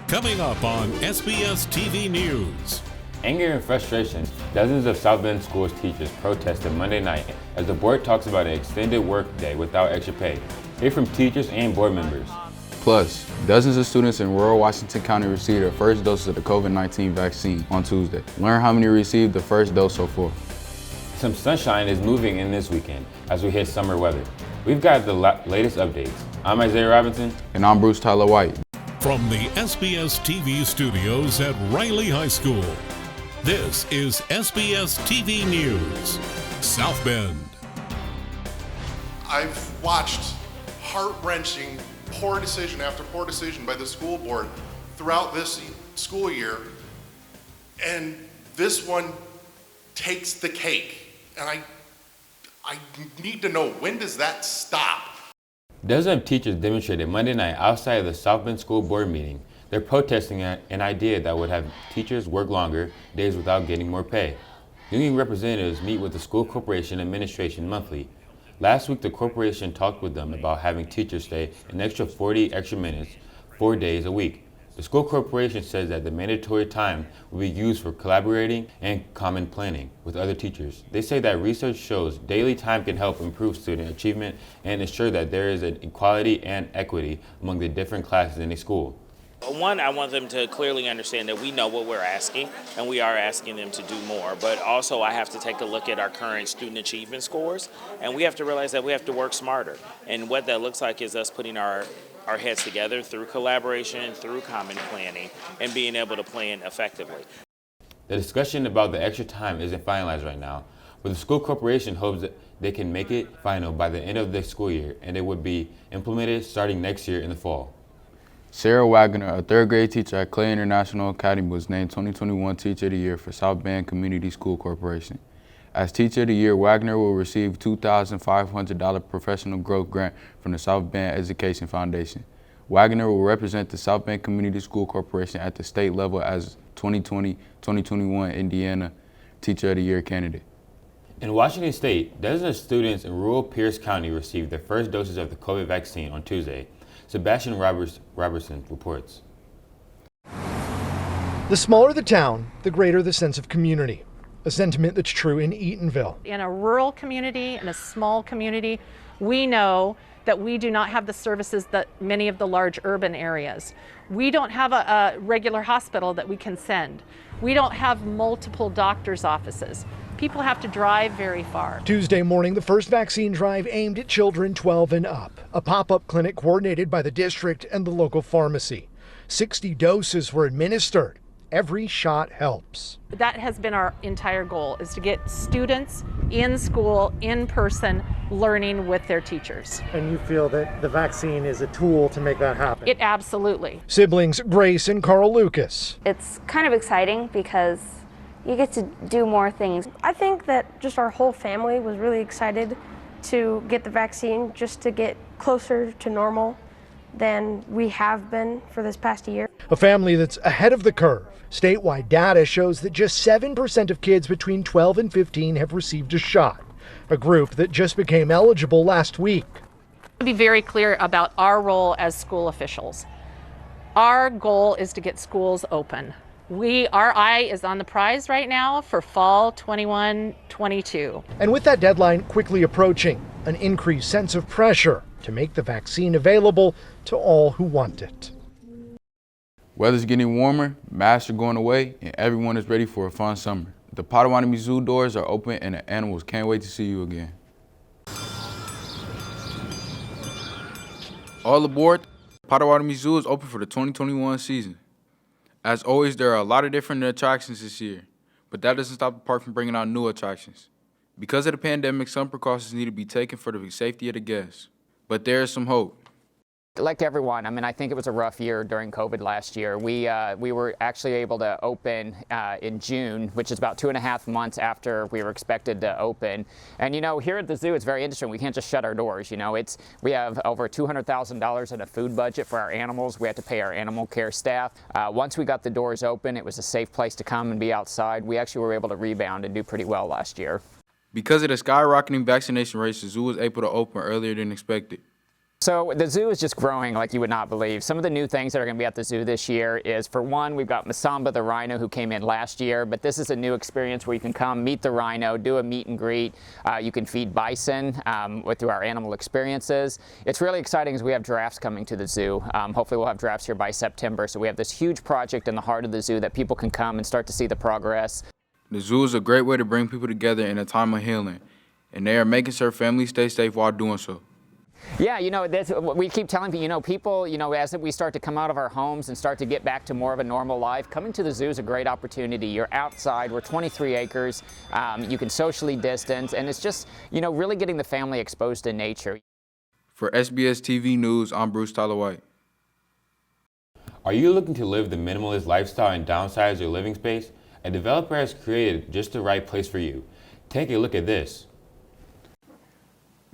Coming up on SBS-TV News. Anger and frustration, dozens of South Bend schools teachers protested Monday night as the board talks about an extended work day without extra pay. Hear from teachers and board members. Plus, dozens of students in rural Washington County received their first dose of the COVID-19 vaccine on Tuesday. Learn how many received the first dose so far. Some sunshine is moving in this weekend as we hit summer weather. We've got the latest updates. I'm Isaiah Robinson. And I'm Bruce Tyler White. From the SBS-TV studios at Riley High School, this is SBS-TV News, South Bend. I've watched heart-wrenching poor decision after poor decision by the school board throughout this school year, and this one takes the cake. And I need to know, when does that stop? Dozens of teachers demonstrated Monday night outside of the South Bend School Board meeting. They're protesting an idea that would have teachers work longer days without getting more pay. Union representatives meet with the school corporation administration monthly. Last week, the corporation talked with them about having teachers stay an extra 40 extra minutes, 4 days a week. The school corporation says that the mandatory time will be used for collaborating and common planning with other teachers. They say that research shows daily time can help improve student achievement and ensure that there is an equality and equity among the different classes in a school. One, I want them to clearly understand that we know what we're asking, and we are asking them to do more. But also, I have to take a look at our current student achievement scores, and we have to realize that we have to work smarter. And what that looks like is us putting our heads together through collaboration, through common planning, and being able to plan effectively. The discussion about the extra time isn't finalized right now, but the school corporation hopes that they can make it final by the end of the school year, and it would be implemented starting next year in the fall. Sarah Wagner, a third grade teacher at Clay International Academy, was named 2021 Teacher of the Year for South Bend Community School Corporation. As Teacher of the Year, Wagner will receive $2,500 professional growth grant from the South Bend Education Foundation. Wagner will represent the South Bend Community School Corporation at the state level as 2020-2021 Indiana Teacher of the Year candidate. In Washington State, dozens of students in rural Pierce County received their first doses of the COVID vaccine on Tuesday. Sebastian Robertson reports. The smaller the town, the greater the sense of community. A sentiment that's true in Eatonville. In a rural community, in a small community, we know that we do not have the services that many of the large urban areas. We don't have a regular hospital that we can send. We don't have multiple doctor's offices. People have to drive very far. Tuesday morning, the first vaccine drive aimed at children 12 and up. A pop-up clinic coordinated by the district and the local pharmacy. 60 doses were administered. Every shot helps. That has been our entire goal, is to get students in school, in person, learning with their teachers. And you feel that the vaccine is a tool to make that happen? It absolutely. Siblings Grace and Carl Lucas. It's kind of exciting because you get to do more things. I think that just our whole family was really excited to get the vaccine, just to get closer to normal than we have been for this past year. A family that's ahead of the curve. Statewide data shows that just 7% of kids between 12 and 15 have received a shot, a group that just became eligible last week. To be very clear about our role as school officials. Our goal is to get schools open. Our eye is on the prize right now for fall 21-22. And with that deadline quickly approaching, an increased sense of pressure to make the vaccine available to all who want it. Weather's getting warmer, masks are going away, and everyone is ready for a fun summer. The Potawatomi Zoo doors are open and the animals can't wait to see you again. All aboard, Potawatomi Zoo is open for the 2021 season. As always, there are a lot of different attractions this year, but that doesn't stop the park from bringing out new attractions. Because of the pandemic, some precautions need to be taken for the safety of the guests. But there is some hope. Like everyone, I think it was a rough year during COVID last year. We were actually able to open in June, which is about 2.5 months after we were expected to open. And here at the zoo, it's very interesting. We can't just shut our doors. We have over $200,000 in a food budget for our animals. We have to pay our animal care staff. Once we got the doors open, it was a safe place to come and be outside. We actually were able to rebound and do pretty well last year. Because of the skyrocketing vaccination rates, the zoo was able to open earlier than expected. So the zoo is just growing like you would not believe. Some of the new things that are going to be at the zoo this year is, for one, we've got Masamba the rhino who came in last year, but this is a new experience where you can come meet the rhino, do a meet and greet. You can feed bison through our animal experiences. It's really exciting as we have giraffes coming to the zoo. Hopefully we'll have giraffes here by September, so we have this huge project in the heart of the zoo that people can come and start to see the progress. The zoo is a great way to bring people together in a time of healing, and they are making sure families stay safe while doing so. Yeah, that's what we keep telling people. People, as we start to come out of our homes and start to get back to more of a normal life, coming to the zoo is a great opportunity. You're outside. We're 23 acres. You can socially distance, and it's just, really getting the family exposed to nature. For SBS-TV News, I'm Bruce Tyler White. Are you looking to live the minimalist lifestyle and downsize your living space? A developer has created just the right place for you. Take a look at this.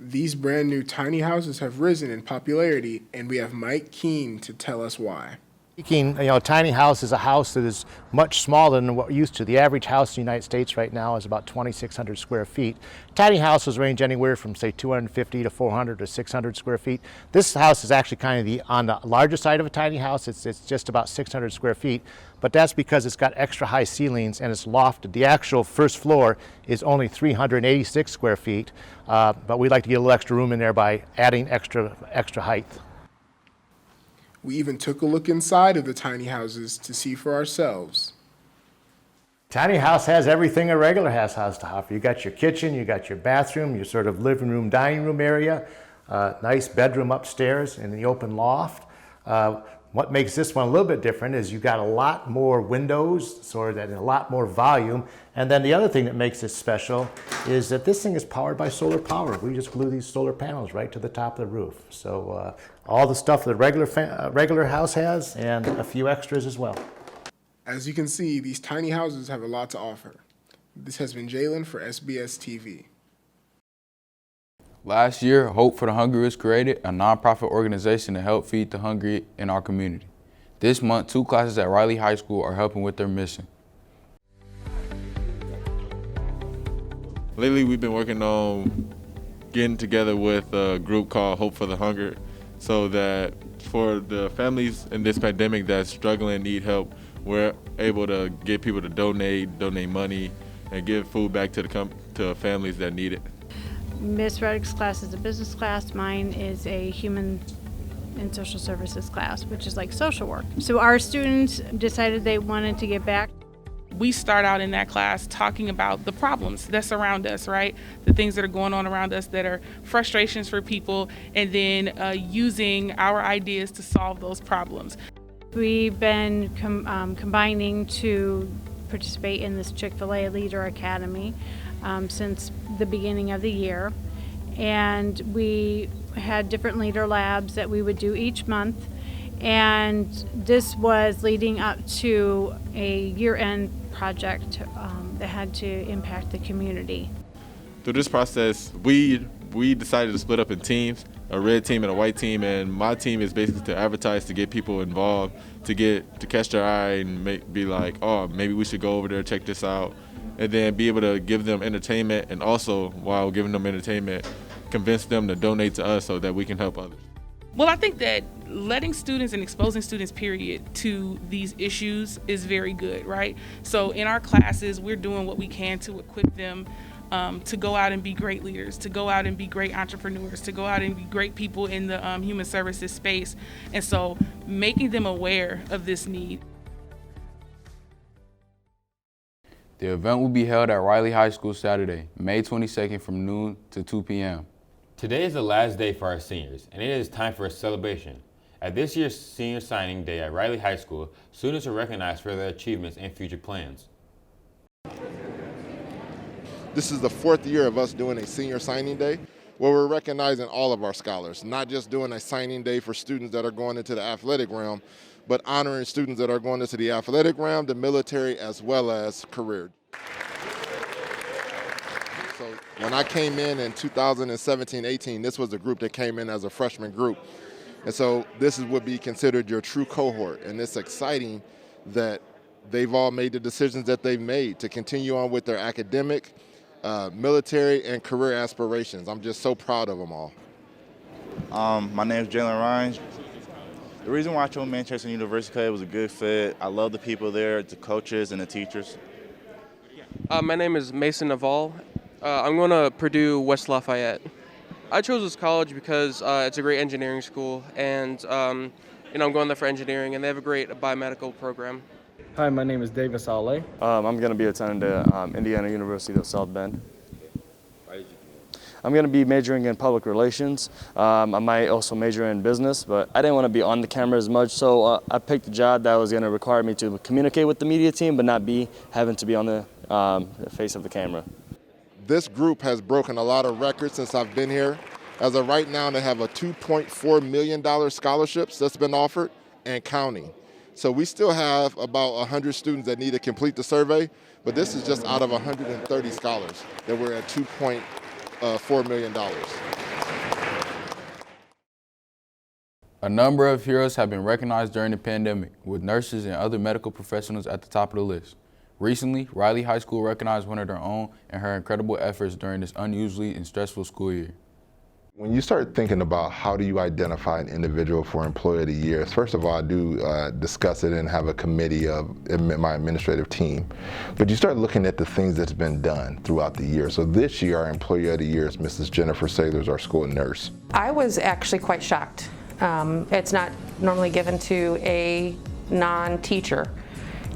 These brand new tiny houses have risen in popularity, and we have Mike Keene to tell us why. A tiny house is a house that is much smaller than what we're used to. The average house in the United States right now is about 2,600 square feet. Tiny houses range anywhere from, say, 250 to 400 to 600 square feet. This house is actually kind of on the larger side of a tiny house. It's just about 600 square feet, but that's because it's got extra high ceilings and it's lofted. The actual first floor is only 386 square feet, but we'd like to get a little extra room in there by adding extra height. We even took a look inside of the tiny houses to see for ourselves. Tiny house has everything a regular house has to offer. You got your kitchen, you got your bathroom, your sort of living room, dining room area, nice bedroom upstairs in the open loft. What makes this one a little bit different is you've got a lot more windows, so that a lot more volume. And then the other thing that makes this special is that this thing is powered by solar power. We just glue these solar panels right to the top of the roof. So all the stuff that a regular house has, and a few extras as well. As you can see, these tiny houses have a lot to offer. This has been Jalen for SBS-TV. Last year, Hope for the Hungry was created, a nonprofit organization to help feed the hungry in our community. This month, 2 classes at Riley High School are helping with their mission. Lately, we've been working on getting together with a group called Hope for the Hungry, so that for the families in this pandemic that's struggling and need help, we're able to get people to donate money, and give food back to families that need it. Miss Reddick's class is a business class. Mine is a human and social services class, which is like social work. So our students decided they wanted to get back. We start out in that class talking about the problems that surround us, right? The things that are going on around us that are frustrations for people, and then using our ideas to solve those problems. We've been combining to participate in this Chick-fil-A Leader Academy since the beginning of the year, and we had different leader labs that we would do each month, and this was leading up to a year-end project that had to impact the community. Through this process, we decided to split up in teams, a red team and a white team, and my team is basically to advertise, to get people involved, to catch their eye and be like, oh, maybe we should go over there, check this out, and then be able to give them entertainment, and also, while giving them entertainment, convince them to donate to us so that we can help others. Well, I think that letting students and exposing students, period, to these issues is very good, right? So in our classes, we're doing what we can to equip them to go out and be great leaders, to go out and be great entrepreneurs, to go out and be great people in the human services space. And so making them aware of this need. The event will be held at Riley High School Saturday, May 22nd from noon to 2 p.m. Today is the last day for our seniors, and it is time for a celebration. At this year's Senior Signing Day at Riley High School, students are recognized for their achievements and future plans. This is the 4th year of us doing a Senior Signing Day, where we're recognizing all of our scholars, not just doing a signing day for students that are going into the athletic realm, but honoring students that are going into the athletic realm, the military, as well as career. So when I came in 2017-18, this was the group that came in as a freshman group. And so this would be considered your true cohort. And it's exciting that they've all made the decisions that they've made to continue on with their academic, military, and career aspirations. I'm just so proud of them all. My name is Jalen Ryan. The reason why I chose Manchester University because it was a good fit. I love the people there, the coaches and the teachers. My name is Mason Naval. I'm going to Purdue West Lafayette. I chose this college because it's a great engineering school, and I'm going there for engineering, and they have a great biomedical program. Hi, my name is David Saleh. I'm going to be attending Indiana University of South Bend. I'm going to be majoring in public relations. I might also major in business, but I didn't want to be on the camera as much, so I picked a job that was going to require me to communicate with the media team, but not having to be on the face of the camera. This group has broken a lot of records since I've been here. As of right now, they have a $2.4 million scholarships that's been offered and counting. So we still have about 100 students that need to complete the survey, but this is just out of 130 scholars that we're at $2.4 million. A number of heroes have been recognized during the pandemic, with nurses and other medical professionals at the top of the list. Recently, Riley High School recognized one of their own and her incredible efforts during this unusually and stressful school year. When you start thinking about how do you identify an individual for Employee of the Year, first of all, I do discuss it and have a committee of my administrative team. But you start looking at the things that's been done throughout the year. So this year, our Employee of the Year is Mrs. Jennifer Saylors, our school nurse. I was actually quite shocked. It's not normally given to a non-teacher.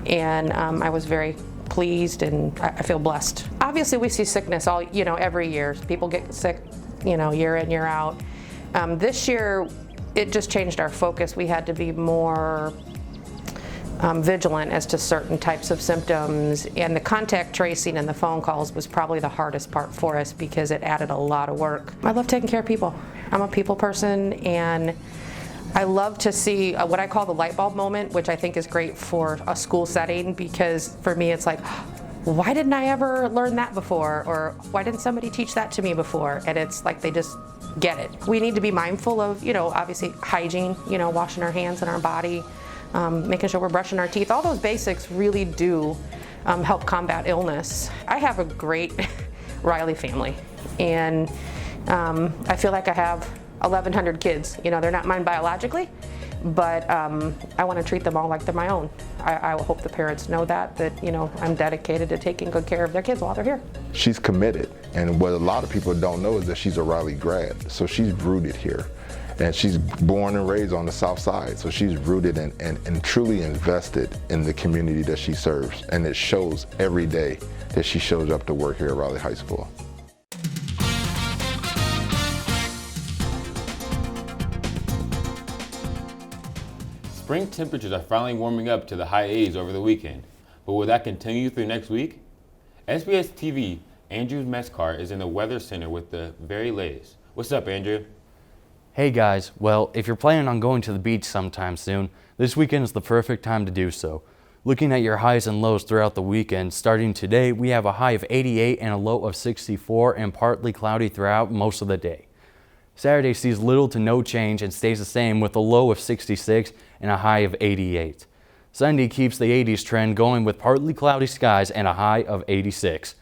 And I was very pleased, and I feel blessed. Obviously, we see sickness every year. People get sick, year in, year out. This year, it just changed our focus. We had to be more vigilant as to certain types of symptoms, and the contact tracing and the phone calls was probably the hardest part for us because it added a lot of work. I love taking care of people. I'm a people person, and I love to see what I call the light bulb moment, which I think is great for a school setting, because for me it's like, why didn't I ever learn that before? Or why didn't somebody teach that to me before? And it's like they just get it. We need to be mindful of, obviously hygiene, washing our hands and our body, making sure we're brushing our teeth. All those basics really do help combat illness. I have a great Riley family, and I feel like I have 1,100 kids. They're not mine biologically, but I want to treat them all like they're my own. I hope the parents know that I'm dedicated to taking good care of their kids while they're here. She's committed, and what a lot of people don't know is that she's a Riley grad, so she's rooted here. And she's born and raised on the South Side, so she's rooted and truly invested in the community that she serves, and it shows every day that she shows up to work here at Riley High School. Spring temperatures are finally warming up to the high 80s over the weekend, but will that continue through next week? SBS-TV Andrew Mescar is in the Weather Center with the very latest. What's up, Andrew? Hey guys, well, if you're planning on going to the beach sometime soon, this weekend is the perfect time to do so. Looking at your highs and lows throughout the weekend, starting today, we have a high of 88 and a low of 64 and partly cloudy throughout most of the day. Saturday sees little to no change and stays the same with a low of 66 and a high of 88. Sunday keeps the 80s trend going with partly cloudy skies and a high of 86.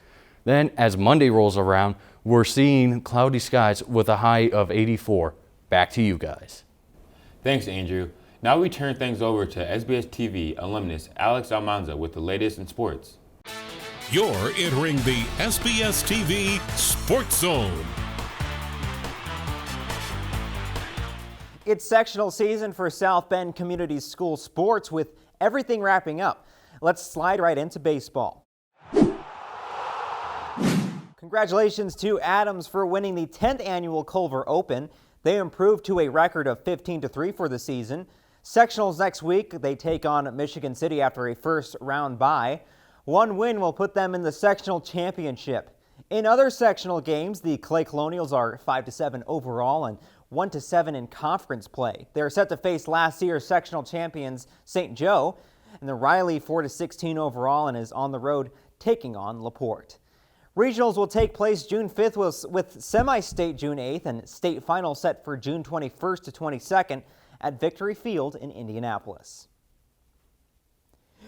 Then, as Monday rolls around, we're seeing cloudy skies with a high of 84. Back to you guys. Thanks, Andrew. Now we turn things over to SBS-TV alumnus Alex Almanza with the latest in sports. You're entering the SBS-TV Sports Zone. It's sectional season for South Bend Community School sports with everything wrapping up. Let's slide right into baseball. Congratulations to Adams for winning the 10th annual Culver Open. They improved to a record of 15-3 for the season. Sectionals next week, they take on Michigan City after a first round bye. One win will put them in the sectional championship. In other sectional games, the Clay Colonials are 5-7 overall and 1-7 in conference play. They're set to face last year's sectional champions St. Joe, and the Riley 4-16 overall and is on the road taking on LaPorte. Regionals will take place June 5th with semi-state June 8th and state final set for June 21st to 22nd at Victory Field in Indianapolis.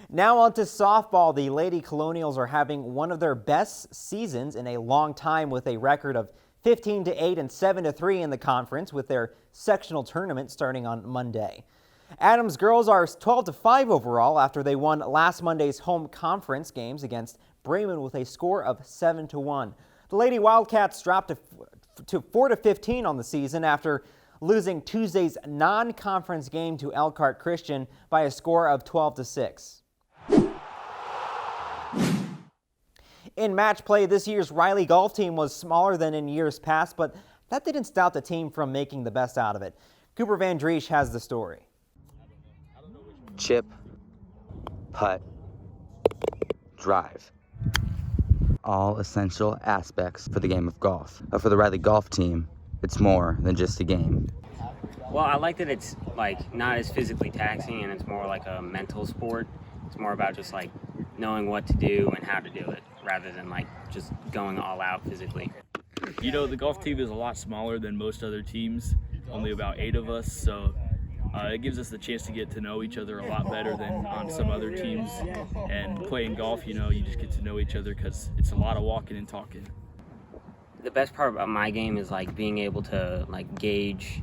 Now on to softball. The Lady Colonials are having one of their best seasons in a long time with a record of 15-8 and 7-3 in the conference, with their sectional tournament starting on Monday. Adams girls are 12-5 overall after they won last Monday's home conference games against Bremen with a score of 7-1. The Lady Wildcats dropped to 4-15 on the season after losing Tuesday's non-conference game to Elkhart Christian by a score of 12-6. In match play, this year's Riley golf team was smaller than in years past, but that didn't stop the team from making the best out of it. Cooper Vandriessche has the story. Chip, putt, drive. All essential aspects for the game of golf. But for the Riley golf team, it's more than just a game. Well, I like that it's like not as physically taxing and it's more like a mental sport. It's more about just like knowing what to do and how to do it rather than like just going all out physically. You know, the golf team is a lot smaller than most other teams, only about 8 of us, so it gives us the chance to get to know each other a lot better than on some other teams. And playing golf, you know, you just get to know each other because it's a lot of walking and talking. The best part about my game is like being able to like gauge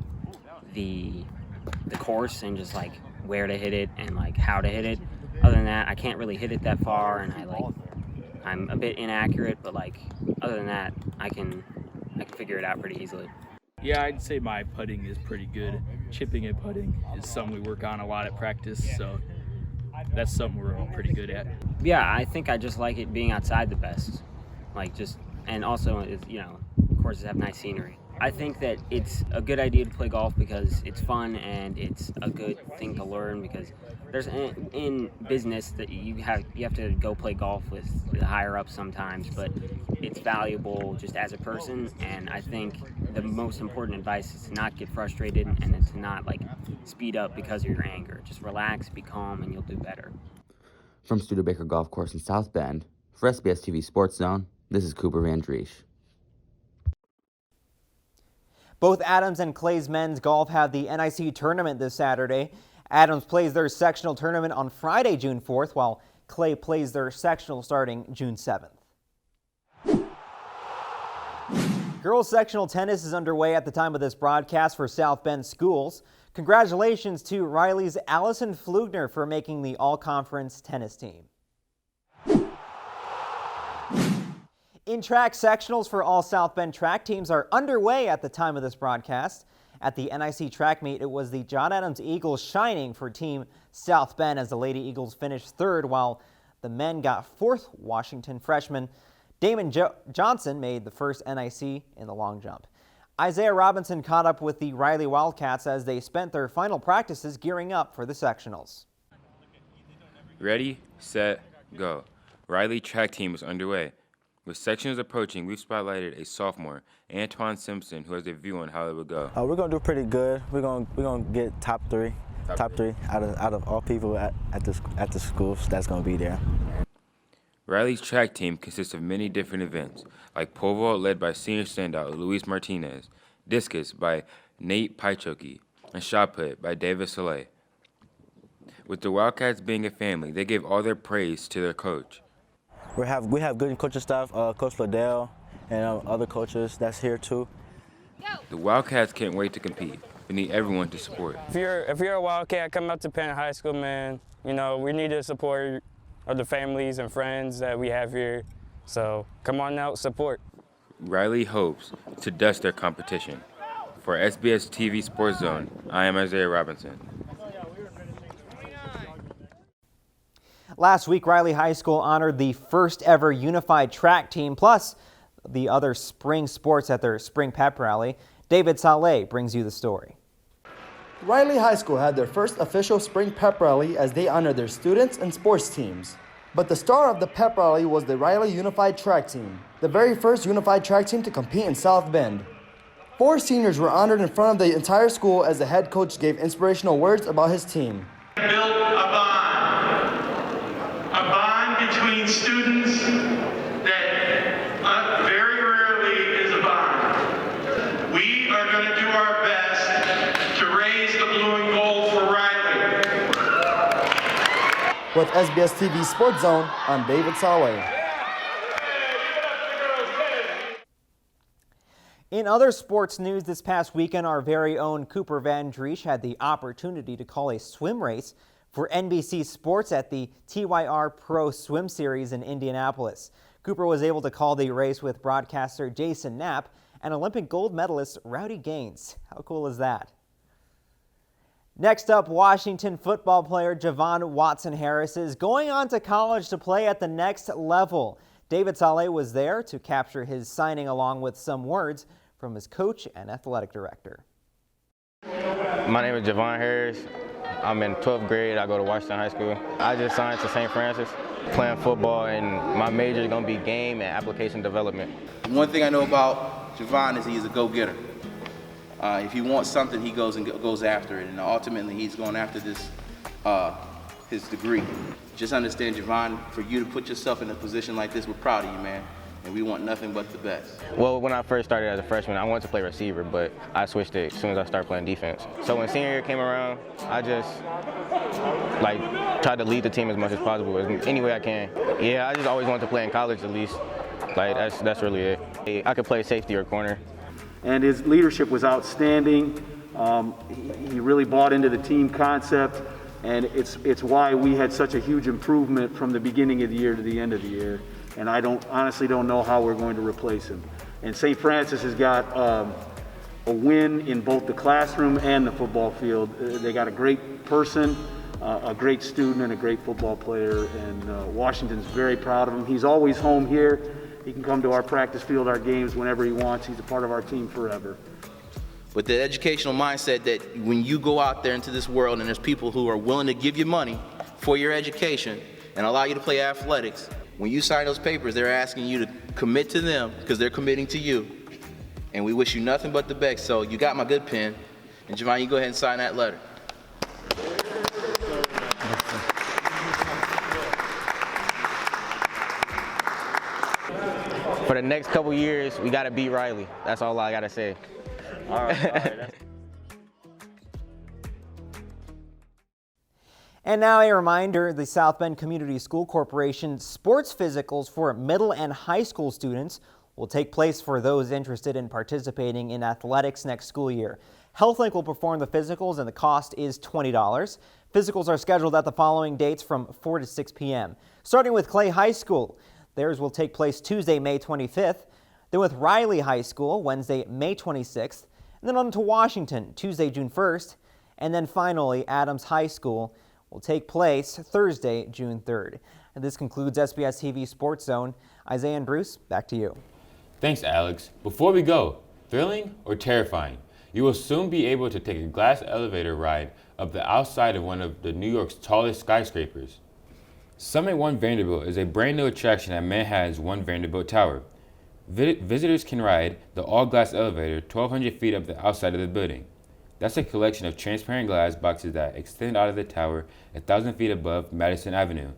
the course and just like where to hit it and like how to hit it. Other than that, I can't really hit it that far, and I'm a bit inaccurate, but like other than that, I can figure it out pretty easily. Yeah, I'd say my putting is pretty good. Chipping and putting is something we work on a lot at practice, so that's something we're all pretty good at. Yeah, I think I just like it being outside the best. And also, you know, courses have nice scenery. I think that it's a good idea to play golf because it's fun and it's a good thing to learn, because there's in business that you have to go play golf with the higher ups sometimes, but it's valuable just as a person. And I think the most important advice is to not get frustrated and to not like speed up because of your anger. Just relax, be calm, and you'll do better. From Studebaker Golf Course in South Bend, for SBS-TV Sports Zone, this is Cooper Vandriessche. Both Adams and Clay's men's golf have the NIC tournament this Saturday. Adams plays their sectional tournament on Friday, June 4th, while Clay plays their sectional starting June 7th. Girls sectional tennis is underway at the time of this broadcast for South Bend schools. Congratulations to Riley's Allison Flugner for making the all-conference tennis team. In track, sectionals for all South Bend track teams are underway at the time of this broadcast. At the NIC track meet, it was the John Adams Eagles shining for Team South Bend as the Lady Eagles finished 3rd, while the men got 4th. Washington freshman Damon Johnson made the first NIC in the long jump. Isaiah Robinson caught up with the Riley Wildcats as they spent their final practices gearing up for the sectionals. Ready, set, go. Riley track team is underway. With sections approaching, we've spotlighted a sophomore, Antoine Simpson, who has a view on how it would go. We're gonna do pretty good. We're gonna get top three out of all people at the schools that's gonna be there. Riley's track team consists of many different events, like pole vault led by senior standout Luis Martinez, discus by Nate Paichoki, and shot put by David Soleil. With the Wildcats being a family, they gave all their praise to their coach. We have good coaching staff, Coach Liddell and other coaches that's here too. The Wildcats can't wait to compete. We need everyone to support. If you're a Wildcat, come up to Penn High School, man. You know, we need the support of the families and friends that we have here. So come on out, support. Riley hopes to dust their competition. For SBS-TV Sports Zone, I am Isaiah Robinson. Last week, Riley High School honored the first ever unified track team, plus the other spring sports at their spring pep rally. David Saleh brings you the story. Riley High School had their first official spring pep rally as they honored their students and sports teams. But the star of the pep rally was the Riley Unified Track Team, the very first unified track team to compete in South Bend. 4 seniors were honored in front of the entire school as the head coach gave inspirational words about his team. Built a bond between students that very rarely is a bond. We are going to do our best to raise the blue and gold for Riley. With SBS-TV Sports Zone, I'm David Saleh. In other sports news this past weekend, our very own Cooper Vandriessche had the opportunity to call a swim race for NBC Sports at the TYR Pro Swim Series in Indianapolis. Cooper was able to call the race with broadcaster Jason Knapp and Olympic gold medalist Rowdy Gaines. How cool is that? Next up, Washington football player Javon Watson-Harris is going on to college to play at the next level. David Saleh was there to capture his signing along with some words from his coach and athletic director. My name is Javon Harris. I'm in 12th grade. I go to Washington High School. I just signed to St. Francis, playing football, and my major is going to be game and application development. One thing I know about Javon is he's a go-getter. If he wants something, he goes after it, and ultimately he's going after this, his degree. Just understand, Javon, for you to put yourself in a position like this, we're proud of you, man. And we want nothing but the best. Well, when I first started as a freshman, I wanted to play receiver, but I switched it as soon as I started playing defense. So when senior year came around, I just tried to lead the team as much as possible, any way I can. Yeah, I just always wanted to play in college at least. That's really it. I could play safety or corner. And his leadership was outstanding. He really bought into the team concept, and it's why we had such a huge improvement from the beginning of the year to the end of the year. And I honestly don't know how we're going to replace him. And St. Francis has got a win in both the classroom and the football field. They got a great person, a great student, and a great football player, and Washington's very proud of him. He's always home here. He can come to our practice field, our games, whenever he wants. He's a part of our team forever. But the educational mindset that when you go out there into this world and there's people who are willing to give you money for your education and allow you to play athletics, when you sign those papers, they're asking you to commit to them because they're committing to you. And we wish you nothing but the best. So you got my good pen. And Javon, you go ahead and sign that letter. For the next couple years, we got to beat Riley. That's all I got to say. All right. And now a reminder, the South Bend Community School Corporation sports physicals for middle and high school students will take place for those interested in participating in athletics next school year. HealthLink will perform the physicals and the cost is $20. Physicals are scheduled at the following dates from 4 to 6 p.m. Starting with Clay High School, theirs will take place Tuesday, May 25th. Then with Riley High School, Wednesday, May 26th. And then on to Washington, Tuesday, June 1st. And then finally, Adams High School will take place Thursday, June 3rd. And this concludes SBS-TV Sports Zone. Isaiah and Bruce, back to you. Thanks, Alex. Before we go, thrilling or terrifying? You will soon be able to take a glass elevator ride up the outside of one of the New York's tallest skyscrapers. Summit One Vanderbilt is a brand new attraction at Manhattan's One Vanderbilt Tower. Visitors can ride the all-glass elevator 1,200 feet up the outside of the building. That's a collection of transparent glass boxes that extend out of the tower 1,000 feet above Madison Avenue.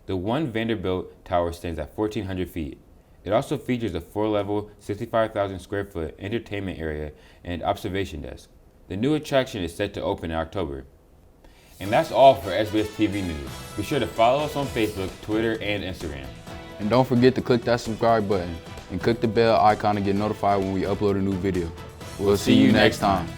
The One Vanderbilt Tower stands at 1,400 feet. It also features a 4-level, 65,000 square foot entertainment area and observation desk. The new attraction is set to open in October. And that's all for SBS-TV News. Be sure to follow us on Facebook, Twitter, and Instagram. And don't forget to click that subscribe button and click the bell icon to get notified when we upload a new video. We'll see you next time.